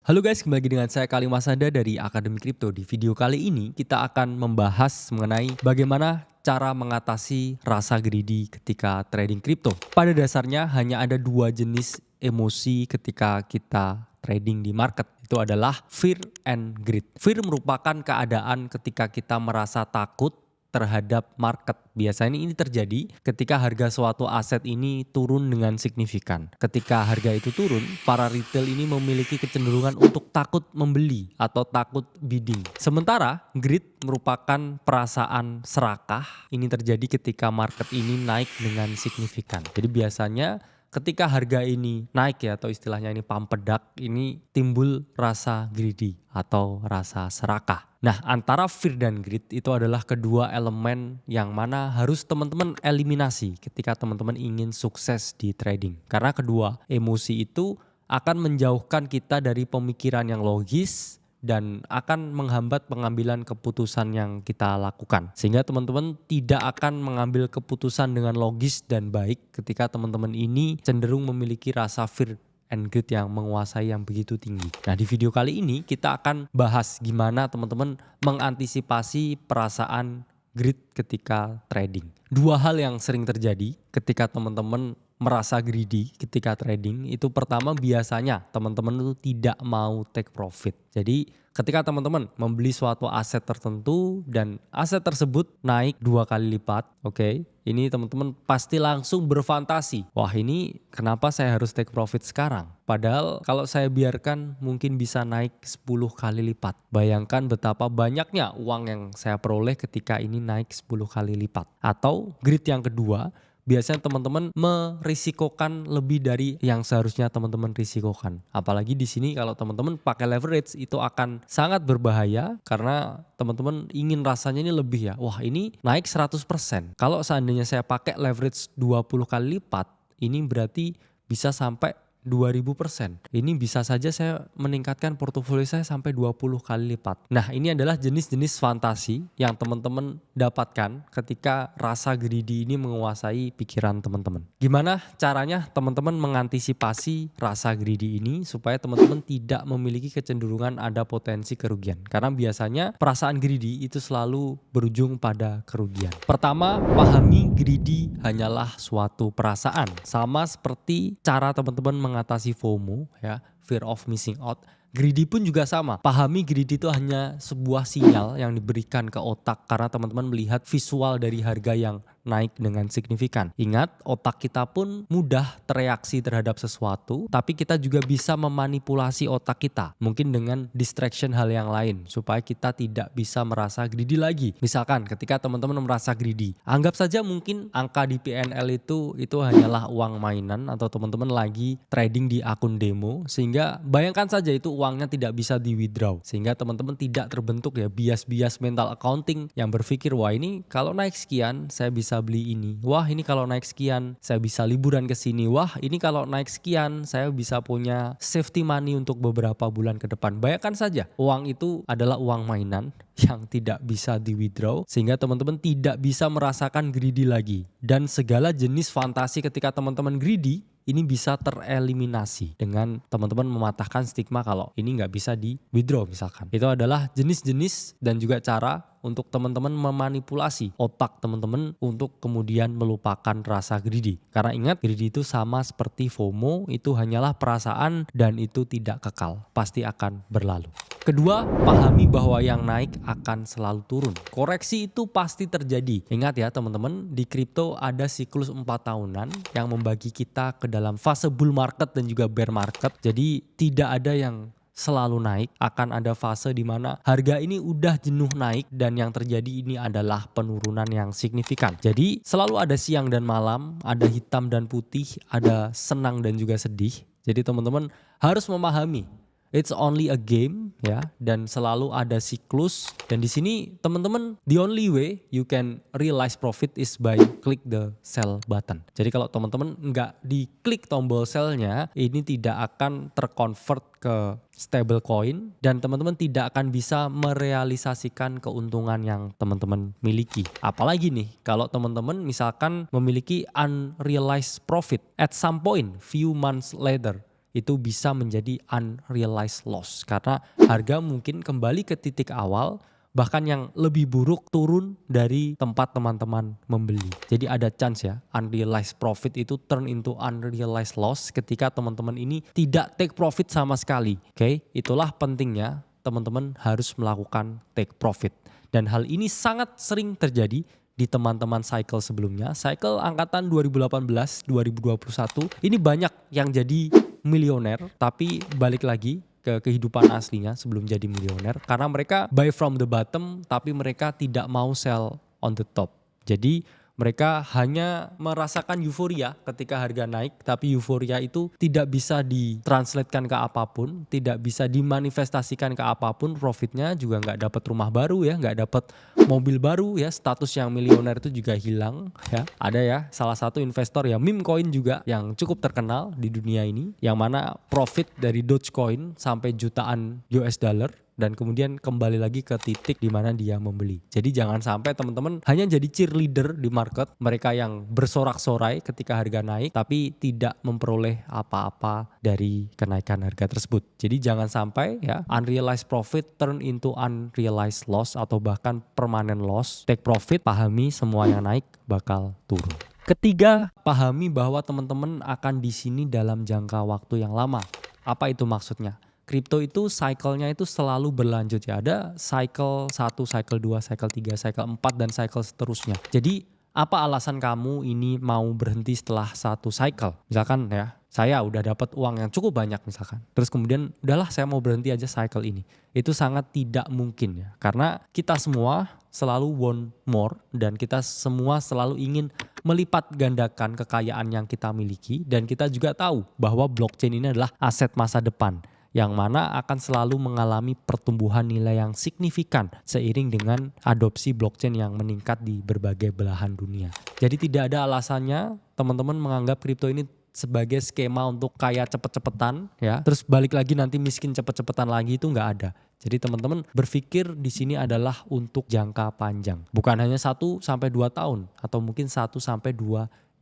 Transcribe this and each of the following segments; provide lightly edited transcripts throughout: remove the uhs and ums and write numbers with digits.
Halo guys, kembali lagi dengan saya Kalimasada dari Akademicrypto. Di video kali ini kita akan membahas mengenai bagaimana cara mengatasi rasa greedy ketika trading kripto. Pada dasarnya hanya ada dua jenis emosi ketika kita trading di market. Itu adalah fear and greed. Fear merupakan keadaan ketika kita merasa takut terhadap market. Biasanya ini terjadi ketika harga suatu aset ini turun dengan signifikan. Ketika harga itu turun, para retail ini memiliki kecenderungan untuk takut membeli atau takut bidding. Sementara greed merupakan perasaan serakah. Ini terjadi ketika market ini naik dengan signifikan. Jadi biasanya ketika harga ini naik ya, atau istilahnya ini pampedak, ini timbul rasa greedy atau rasa serakah. Nah, antara fear dan greed itu adalah kedua elemen yang mana harus teman-teman eliminasi ketika teman-teman ingin sukses di trading. Karena kedua emosi itu akan menjauhkan kita dari pemikiran yang logis dan akan menghambat pengambilan keputusan yang kita lakukan. Sehingga teman-teman tidak akan mengambil keputusan dengan logis dan baik ketika teman-teman ini cenderung memiliki rasa fear and greed yang menguasai yang begitu tinggi. Nah, di video kali ini kita akan bahas gimana teman-teman mengantisipasi perasaan greed ketika trading. Dua hal yang sering terjadi ketika teman-teman merasa greedy ketika trading itu, pertama biasanya teman-teman itu tidak mau take profit. Jadi ketika teman-teman membeli suatu aset tertentu dan aset tersebut naik 2 kali lipat, ini teman-teman pasti langsung berfantasi. Wah, ini kenapa saya harus take profit sekarang? Padahal kalau saya biarkan mungkin bisa naik 10 kali lipat. Bayangkan betapa banyaknya uang yang saya peroleh ketika ini naik 10 kali lipat. Atau greed yang kedua, biasanya teman-teman merisikokan lebih dari yang seharusnya teman-teman risikokan. Apalagi di sini kalau teman-teman pakai leverage itu akan sangat berbahaya karena teman-teman ingin rasanya ini lebih ya. Wah, ini naik 100%. Kalau seandainya saya pakai leverage 20 kali lipat, ini berarti bisa sampai 2000%. Ini bisa saja saya meningkatkan portofolio saya sampai 20 kali lipat. Nah, ini adalah jenis-jenis fantasi yang teman-teman dapatkan ketika rasa greedy ini menguasai pikiran teman-teman. Gimana caranya teman-teman mengantisipasi rasa greedy ini supaya teman-teman tidak memiliki kecenderungan ada potensi kerugian? Karena biasanya perasaan greedy itu selalu berujung pada kerugian. Pertama, pahami greedy hanyalah suatu perasaan. Sama seperti cara teman-teman mengatasi FOMO ya, fear of missing out. Greedy pun juga sama. Pahami greedy itu hanya sebuah sinyal yang diberikan ke otak karena teman-teman melihat visual dari harga yang naik dengan signifikan. Ingat, otak kita pun mudah tereaksi terhadap sesuatu, tapi kita juga bisa memanipulasi otak kita. Mungkin dengan distraction hal yang lain supaya kita tidak bisa merasa greedy lagi. Misalkan ketika teman-teman merasa greedy, anggap saja mungkin angka di PNL itu hanyalah uang mainan atau teman-teman lagi trading di akun demo, sehingga bayangkan saja itu uangnya tidak bisa di withdraw. Sehingga teman-teman tidak terbentuk ya bias-bias mental accounting yang berpikir, wah ini kalau naik sekian saya bisa beli ini. Wah, ini kalau naik sekian saya bisa liburan ke sini. Wah, ini kalau naik sekian saya bisa punya safety money untuk beberapa bulan ke depan. Bayangkan saja, uang itu adalah uang mainan yang tidak bisa di withdraw sehingga teman-teman tidak bisa merasakan greedy lagi. Dan segala jenis fantasi ketika teman-teman greedy ini bisa tereliminasi dengan teman-teman mematahkan stigma kalau ini nggak bisa di withdraw misalkan. Itu adalah jenis-jenis dan juga cara untuk teman-teman memanipulasi otak teman-teman untuk kemudian melupakan rasa greedy. Karena ingat, greedy itu sama seperti FOMO, itu hanyalah perasaan dan itu tidak kekal, pasti akan berlalu. Kedua, pahami bahwa yang naik akan selalu turun. Koreksi itu pasti terjadi. Ingat ya teman-teman, di kripto ada siklus 4 tahunan yang membagi kita ke dalam fase bull market dan juga bear market. Jadi tidak ada yang selalu naik, akan ada fase di mana harga ini udah jenuh naik dan yang terjadi ini adalah penurunan yang signifikan. Jadi selalu ada siang dan malam, ada hitam dan putih, ada senang dan juga sedih. Jadi teman-teman harus memahami it's only a game ya, dan selalu ada siklus. Dan di sini teman-teman, the only way you can realize profit is by click the sell button. Jadi kalau teman-teman nggak diklik tombol sell-nya, ini tidak akan terconvert ke stable coin dan teman-teman tidak akan bisa merealisasikan keuntungan yang teman-teman miliki. Apalagi nih kalau teman-teman misalkan memiliki unrealized profit at some point few months later. itu bisa menjadi unrealized loss karena harga mungkin kembali ke titik awal, bahkan yang lebih buruk turun dari tempat teman-teman membeli. Jadi ada chance ya, unrealized profit itu turn into unrealized loss ketika teman-teman ini tidak take profit sama sekali. Oke, itulah pentingnya teman-teman harus melakukan take profit. Dan hal ini sangat sering terjadi di teman-teman cycle sebelumnya. Cycle angkatan 2018, 2021 ini banyak yang jadi milioner, tapi balik lagi ke kehidupan aslinya sebelum jadi milioner karena mereka buy from the bottom tapi mereka tidak mau sell on the top. Jadi mereka hanya merasakan euforia ketika harga naik, tapi euforia itu tidak bisa ditranslatekan ke apapun, tidak bisa dimanifestasikan ke apapun, profitnya juga nggak dapat rumah baru ya, nggak dapat mobil baru ya, status yang milioner itu juga hilang ya. Ada ya salah satu investor ya meme coin juga yang cukup terkenal di dunia ini, yang mana profit dari Dogecoin sampai jutaan US dollar dan kemudian kembali lagi ke titik di mana dia membeli. Jadi jangan sampai teman-teman hanya jadi cheerleader di market, mereka yang bersorak-sorai ketika harga naik tapi tidak memperoleh apa-apa dari kenaikan harga tersebut. Jadi jangan sampai ya unrealized profit turn into unrealized loss atau bahkan permanent loss. Take profit, pahami semua yang naik bakal turun. Ketiga, pahami bahwa teman-teman akan di sini dalam jangka waktu yang lama. Apa itu maksudnya? Kripto itu cycle-nya itu selalu berlanjut ya. Ada cycle 1, cycle 2, cycle 3, cycle 4 dan cycle seterusnya. Jadi apa alasan kamu ini mau berhenti setelah satu cycle? Misalkan ya, saya udah dapat uang yang cukup banyak misalkan. Terus kemudian udahlah saya mau berhenti aja cycle ini. Itu sangat tidak mungkin ya. Karena kita semua selalu want more dan kita semua selalu ingin melipat gandakan kekayaan yang kita miliki. Dan kita juga tahu bahwa blockchain ini adalah aset masa depan, yang mana akan selalu mengalami pertumbuhan nilai yang signifikan seiring dengan adopsi blockchain yang meningkat di berbagai belahan dunia. Jadi tidak ada alasannya teman-teman menganggap kripto ini sebagai skema untuk kaya cepet-cepetan ya, terus balik lagi nanti miskin cepet-cepetan lagi, itu nggak ada. Jadi teman-teman berpikir di sini adalah untuk jangka panjang, bukan hanya 1-2 tahun atau mungkin 1-2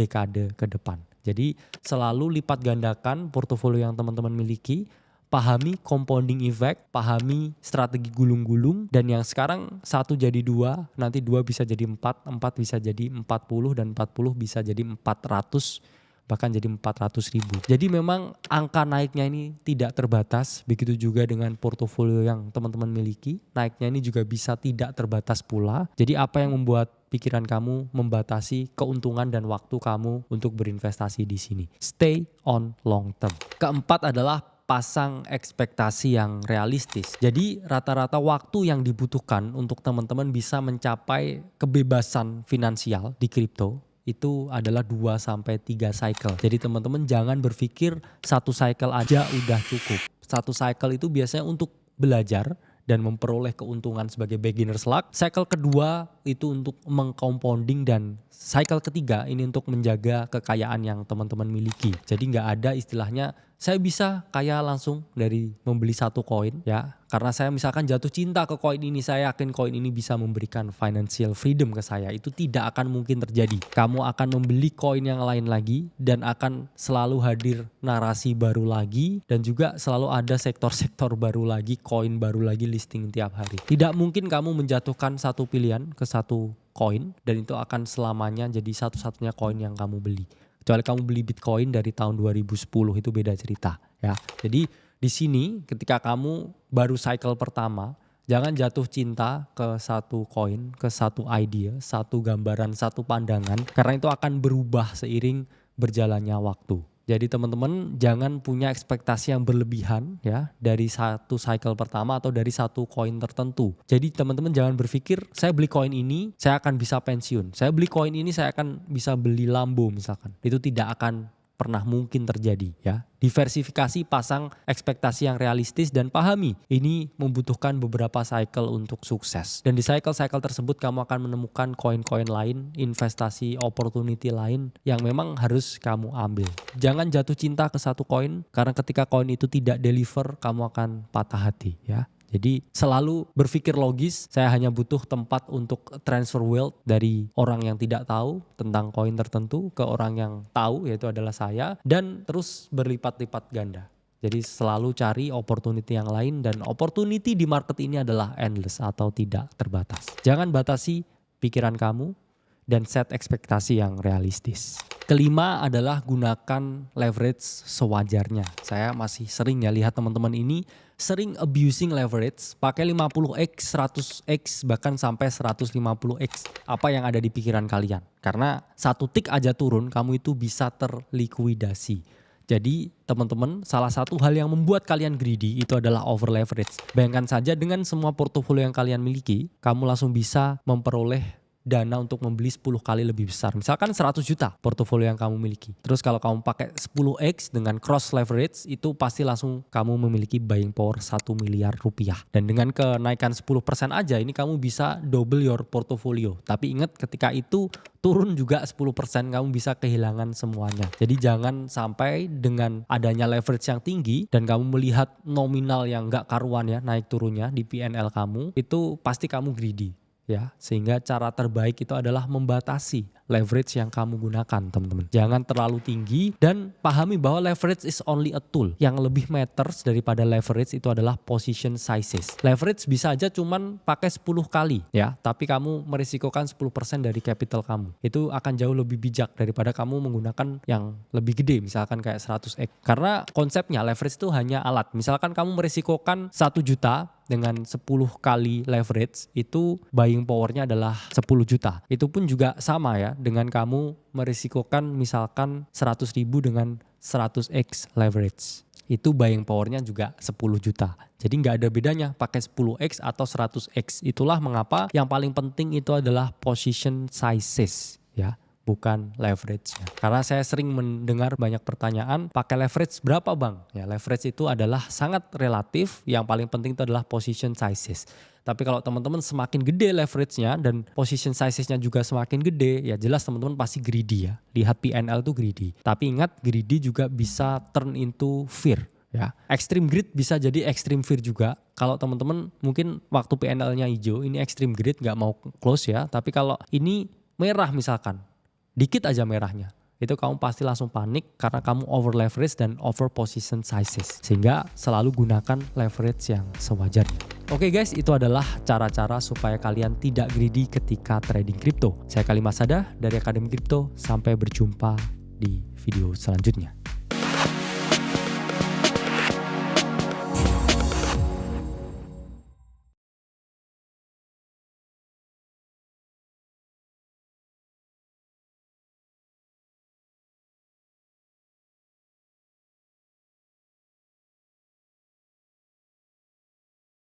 dekade ke depan. Jadi selalu lipat gandakan portofolio yang teman-teman miliki. Pahami compounding effect, pahami strategi gulung-gulung, dan yang sekarang 1 jadi 2, nanti 2 bisa jadi 4, 4 bisa jadi 40, dan 40 bisa jadi 400, bahkan jadi 400.000. Jadi memang angka naiknya ini tidak terbatas, begitu juga dengan portofolio yang teman-teman miliki, naiknya ini juga bisa tidak terbatas pula. Jadi apa yang membuat pikiran kamu membatasi keuntungan dan waktu kamu untuk berinvestasi di sini? Stay on long term. Keempat adalah pasang ekspektasi yang realistis. Jadi rata-rata waktu yang dibutuhkan untuk teman-teman bisa mencapai kebebasan finansial di kripto itu adalah 2-3 cycle. Jadi teman-teman jangan berpikir satu cycle aja udah cukup. Satu cycle itu biasanya untuk belajar dan memperoleh keuntungan sebagai beginner's luck. Cycle kedua itu untuk mengcompounding, dan cycle ketiga ini untuk menjaga kekayaan yang teman-teman miliki. Jadi nggak ada istilahnya saya bisa kaya langsung dari membeli satu koin ya. Karena saya misalkan jatuh cinta ke koin ini, saya yakin koin ini bisa memberikan financial freedom ke saya. Itu tidak akan mungkin terjadi. Kamu akan membeli koin yang lain lagi dan akan selalu hadir narasi baru lagi, dan juga selalu ada sektor-sektor baru lagi, koin baru lagi listing tiap hari. Tidak mungkin kamu menjatuhkan satu pilihan ke satu koin dan itu akan selamanya jadi satu-satunya koin yang kamu beli. Kecuali kamu beli Bitcoin dari tahun 2010, itu beda cerita ya. Jadi di sini ketika kamu baru cycle pertama, jangan jatuh cinta ke satu koin, ke satu idea, satu gambaran, satu pandangan, karena itu akan berubah seiring berjalannya waktu. Jadi teman-teman jangan punya ekspektasi yang berlebihan ya dari satu cycle pertama atau dari satu koin tertentu. Jadi teman-teman jangan berpikir saya beli koin ini saya akan bisa pensiun. Saya beli koin ini saya akan bisa beli Lambo misalkan. Itu tidak akan pernah mungkin terjadi ya. Diversifikasi, pasang ekspektasi yang realistis, dan pahami ini membutuhkan beberapa cycle untuk sukses. Dan di cycle-cycle tersebut kamu akan menemukan koin-koin lain, investasi opportunity lain yang memang harus kamu ambil. Jangan jatuh cinta ke satu koin, karena ketika koin itu tidak deliver kamu akan patah hati ya. Jadi selalu berpikir logis, saya hanya butuh tempat untuk transfer wealth dari orang yang tidak tahu tentang koin tertentu ke orang yang tahu, yaitu adalah saya, dan terus berlipat-lipat ganda. Jadi selalu cari opportunity yang lain, dan opportunity di market ini adalah endless atau tidak terbatas. Jangan batasi pikiran kamu dan set ekspektasi yang realistis. Kelima adalah gunakan leverage sewajarnya. Saya masih sering ya lihat teman-teman ini sering abusing leverage, pakai 50x, 100x, bahkan sampai 150x. Apa yang ada di pikiran kalian? Karena satu tick aja turun, kamu itu bisa terlikuidasi. Jadi teman-teman, salah satu hal yang membuat kalian greedy itu adalah over leverage. Bayangkan saja dengan semua portofolio yang kalian miliki, kamu langsung bisa memperoleh dana untuk membeli 10 kali lebih besar. Misalkan 100 juta portofolio yang kamu miliki. Terus kalau kamu pakai 10x dengan cross leverage, itu pasti langsung kamu memiliki buying power 1 miliar rupiah. Dan dengan kenaikan 10% aja ini kamu bisa double your portfolio. Tapi ingat, ketika itu turun juga 10%, kamu bisa kehilangan semuanya. Jadi jangan sampai dengan adanya leverage yang tinggi dan kamu melihat nominal yang gak karuan ya naik turunnya di PNL kamu, itu pasti kamu greedy. Ya, sehingga cara terbaik itu adalah membatasi leverage yang kamu gunakan, teman-teman. Jangan terlalu tinggi dan pahami bahwa leverage is only a tool. Yang lebih matters daripada leverage itu adalah position sizes. Leverage bisa aja cuman pakai 10 kali ya, tapi kamu merisikokan 10% dari capital kamu. Itu akan jauh lebih bijak daripada kamu menggunakan yang lebih gede, misalkan kayak 100x. Karena konsepnya leverage itu hanya alat. Misalkan kamu merisikokan 1 juta dengan 10 kali leverage, itu buying powernya adalah 10 juta. Itu pun juga sama ya dengan kamu merisikokan misalkan 100 ribu dengan 100x leverage. Itu buying powernya juga 10 juta. Jadi nggak ada bedanya pakai 10x atau 100x. Itulah mengapa yang paling penting itu adalah position sizes ya, bukan leverage-nya. Karena saya sering mendengar banyak pertanyaan, pakai leverage berapa bang? Ya, leverage itu adalah sangat relatif, yang paling penting itu adalah position sizes. Tapi kalau teman-teman semakin gede leverage-nya dan position sizes-nya juga semakin gede, ya jelas teman-teman pasti greedy ya. Lihat PNL itu greedy. Tapi ingat, greedy juga bisa turn into fear. Ya, extreme greed bisa jadi extreme fear juga. Kalau teman-teman mungkin waktu PNL-nya hijau, ini extreme greed nggak mau close ya. Tapi kalau ini merah misalkan, dikit aja merahnya, itu kamu pasti langsung panik karena kamu over leverage dan over position sizes. Sehingga selalu gunakan leverage yang sewajarnya. Oke guys, itu adalah cara-cara supaya kalian tidak greedy ketika trading kripto. Saya Kalimasada dari Akademi Kripto. Sampai berjumpa di video selanjutnya.